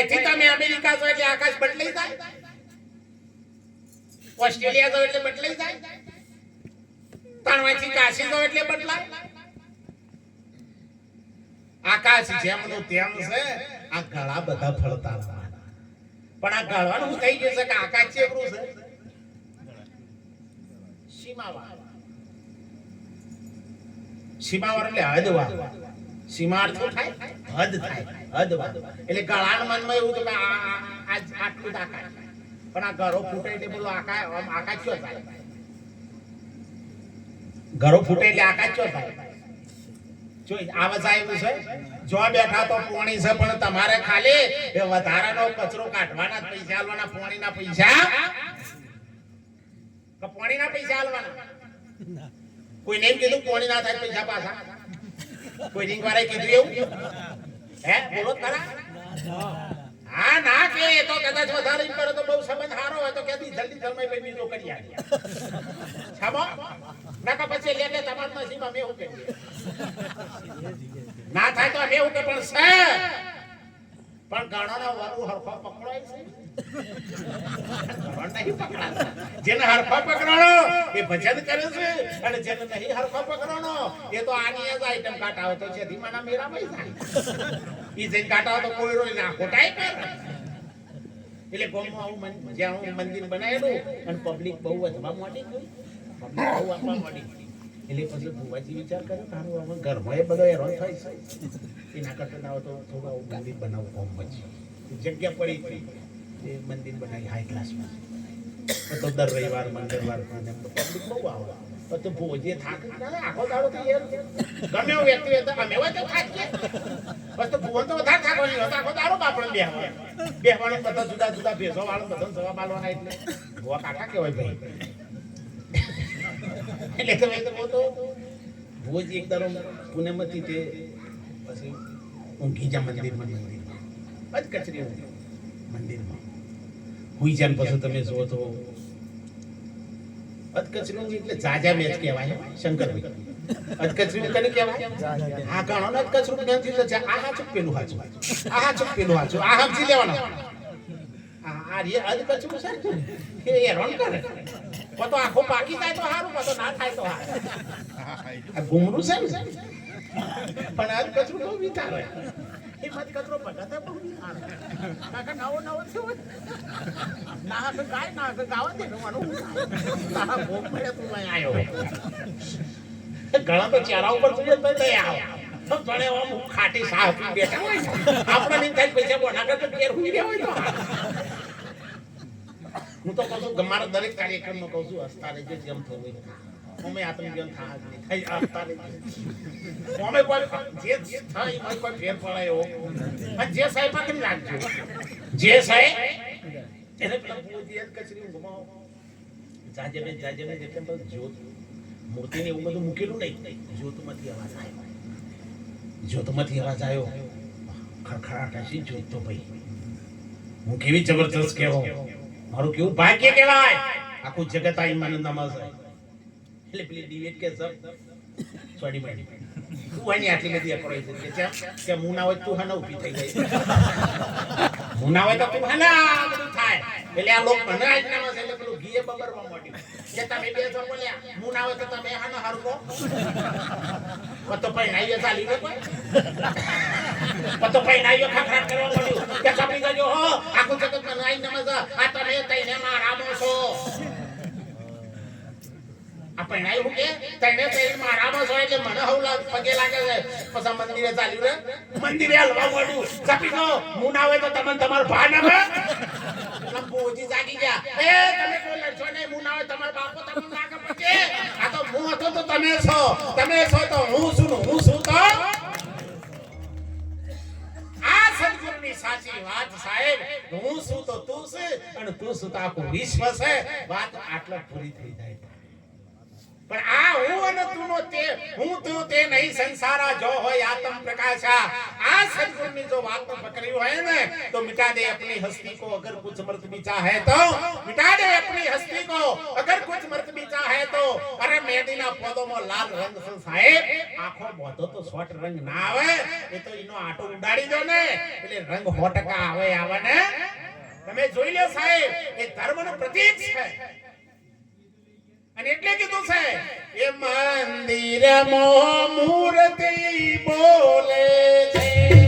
અહીંથી તમે અમેરિકા જો એટલે આકાશ બદલાઈ જાય, ઓસ્ટ્રેલિયા જો એટલે બદલાઈ જાય, તણવાથી કાશી જો એટલે બદલાય. આકાશ જેમનું તેમ છે. આ ઘણા બધા ફળતા પણ આ ઘડવાનું થઈ ગયું છે કે આકાશ ચેવડું છે સીમાવાર. સીમાવાર એટલે હદવાર. સીમા અર્થ થાય હદ થાય, હદવાર. એટલે ગળાન મનમાં એવું તો કે આટલું આકાશ, પણ આ ઘરો ફૂટે એટલે બોલો આકાશ ક્યો થાય? ઘરો ફૂટે એટલે આકાશ ક્યો થાય? જો આવાજ આવ્યું છે. જો બેઠા તો પોણી છે, પણ તમારે ખાલી એ વધારાનો કચરો કાઢવાના જ પૈસા આલવાના. પોણીના પૈસા કે પોણીના પૈસા આલવાના? કોઈ નેમ કીધું પોણી ના થાય પૈસા પાછા? કોઈ રિંગ વાળાએ કીધું એવું? હે બોલો ખરા? હા ના કે એ તો કદાચ વધારે કરે તો બહુ સંબંધ સારો હોય તો કેદી જલ્દી જલ્દી ભાઈ બીજો કરી આલી છામો ના કે પછી લે તમાર નસીબ અમે એવું કરીએ. ના થાય તો અમે એવું કે પણ છે, પણ ગણોનો વરુ હરખો પકડાય છે. ગણો નહીં પકડાતો. જેને હરખો પકડાણો એ ભજન કરે છે, અને જેને નહીં હરખો પકડાણો એ તો આની જ આઈટમ કાટાવો તો છે ધીમાના મેરામાં જાય. ઈ જઈને કાટાવો તો કોઈ રોઈ ના ખોટાઈ કરે. એટલે ગામમાં આવું જ્યાં મંદિર બનાવેલું અને પબ્લિક બહુ વધવા માંડી ગઈ, પબ્લિક બહુ આપવા માંડી. એટલે પછી ભુવાજી વિચાર કર્યો કે આનું આમાં ઘરમાં એ બધો હેરાન થાય છે, એના કરતા ના હોય તો થોડું આવું મંદિર બનાવવું. કોમ પછી જગ્યા પડી હતી એ મંદિર બનાવી હાઈ ક્લાસમાં. તો દર રવિવાર મંગળવાર પબ્લિક બહુ આવે. તો ભુવાજીએ થાક આખો દાડો તો યાર ગમે એવું વ્યક્તિ હોય તો અમે હોય તો થાકીએ. બસ તો ભુવન તો વધારે થાકવાની હોય તો આખો દાડો આપણે બેહવાનું બધા જુદા જુદા ભેસો વાળો બધા જવાબ આલવાના. એટલે ભુવા કાકા કહેવાય ભાઈ. એટલે તમે તો ભુવાજી એક દાડો પુણ્યમતી તે પછી ઊંઘી જા મંદિરમાં જ કચરી મંદિરમાં હુઈ જાન. પછી તમે જો તો અધકચરું એટલે જાજા મેચ કહેવાય શંકરભાઈ. અધકચરું કને કહેવાય? આ ગણો ને અધકચરું જ્ઞાનથી તો આ હાચું પેલું હાચું, આ હાચું પેલું હાચું, આ સમજી લેવાનો. આ રે અધકચરું છે એ હેરાન કરે. તો આખો પાકી જાય તો સારું, તો ના થાય તો સારું. આ ગુમરું છે ને, પણ અધકચરું બહુ વિચારે. એ મત કચરો ભગત બહુ વિચારે. કાકા નવો નવો થયો ના કે ગાય ના કે ગાવા દે નું તારા ભોગ મળે તું અહીં આવ્યો. ઘણા તો ચહેરા ઉપર તું તો આવ તો તને આમ ખાટી સાહ પી બેઠા હોય. આપણે નહીં થાય પૈસા બોના કરતો કેર હુઈ રહ્યા હોય તો. હું તો કહું છું મારા દરેક કાર્યક્રમમાં કહું છું હસતા રહેજો જેમ થવું હોય. અમે આત્મજ્ઞાન થાય થઈ હસતા રહેજો. અમે કોઈ જે થાય એમાં કોઈ ફેર પડાયો અને જે સાહેબ કરી રાખજો. જે સાહેબ એને પેલા પૂજી કચરી ઘુમાવો જાજે જેટલે બધું જ્યોત મૂર્તિને એવું બધું મૂકેલું નહીં. જ્યોતમાંથી અવાજ આવ્યો, જ્યોતમાંથી અવાજ આવ્યો. ખડખડાટ હસી જ્યોત તો ભાઈ હું કેવી જબરદસ્ત કહેવો, મારું કેવું ભાગ્ય કહેવાય. આખું જગત આ ઈમાનંદમાં છે. એટલે પેલી ડિબેટ કે સર સોડી માડી તું આની આટલી બધી અપરાઈ છે કે હું ના હોય તું હાના ઊભી થઈ જાય. હું ના હોય તો તું હાના બધું થાય. એટલે આ લોક મને આજનામાં છે એટલે પેલું ઘીએ બબરવા માંડ્યું કે તમે બે જો બોલ્યા હું ના હોય તો તમે હાનો હરકો તો પૈણાઈએ ચાલી ગયો કોઈ તો પૈણાઈએ ખખડાટ કરવા માંડ્યું કે સાપડી જજો હો આખું જગત મને આજનામાં છે આ તમે તઈને મારામો છો. આ પૈણાઈ હું કે તઈને તઈને મારામો છો એટલે મને હવ પગે લાગે છે. પછી મંદિરે ચાલ્યું રે મંદિરે હલવા માંડ્યું સાપડી હું ના હોય તો તમને તમારો ભા ના લંબોજી જાગી ગયા. એ તમે કોઈ લડશો નહીં, હું ના હોય તમારો બાપો તમને ના કે પછી આ તો હું હતો તો તમે છો તો હું છું તો આ સદગુરુની સાચી વાત સાહેબ. હું છું તો તું છે અને તું છું તો આખું વિશ્વ છે. વાત આટલો પૂરી થઈ જાય. પણ આ હું અને તુંનો તે હું તું તે નહીં સંસારા જો હોય આત્મ પ્રકાશા આ સદગુણની જો વાત પકડી હોય ને તો મિટા દે अपनी हस्ती को अगर कुछ मर्द बीचा है तो मिटा दे अपनी हस्ती को अगर कुछ मर्द बीचा है तो अरे मेहंदीना પોદોમાં લાલ રંગ છે સાહેબ આખો બોધો તો 100 રંગ ના આવે એ તો એનો આટો ઉડાડી દો ને એટલે રંગ 100% આવે ને તમે જોઈ લો સાહેબ એ ધર્મનું પ્રતીક છે અને એટલે કીધું છે એ મંદિરમાં મૂર્તિ બોલે છે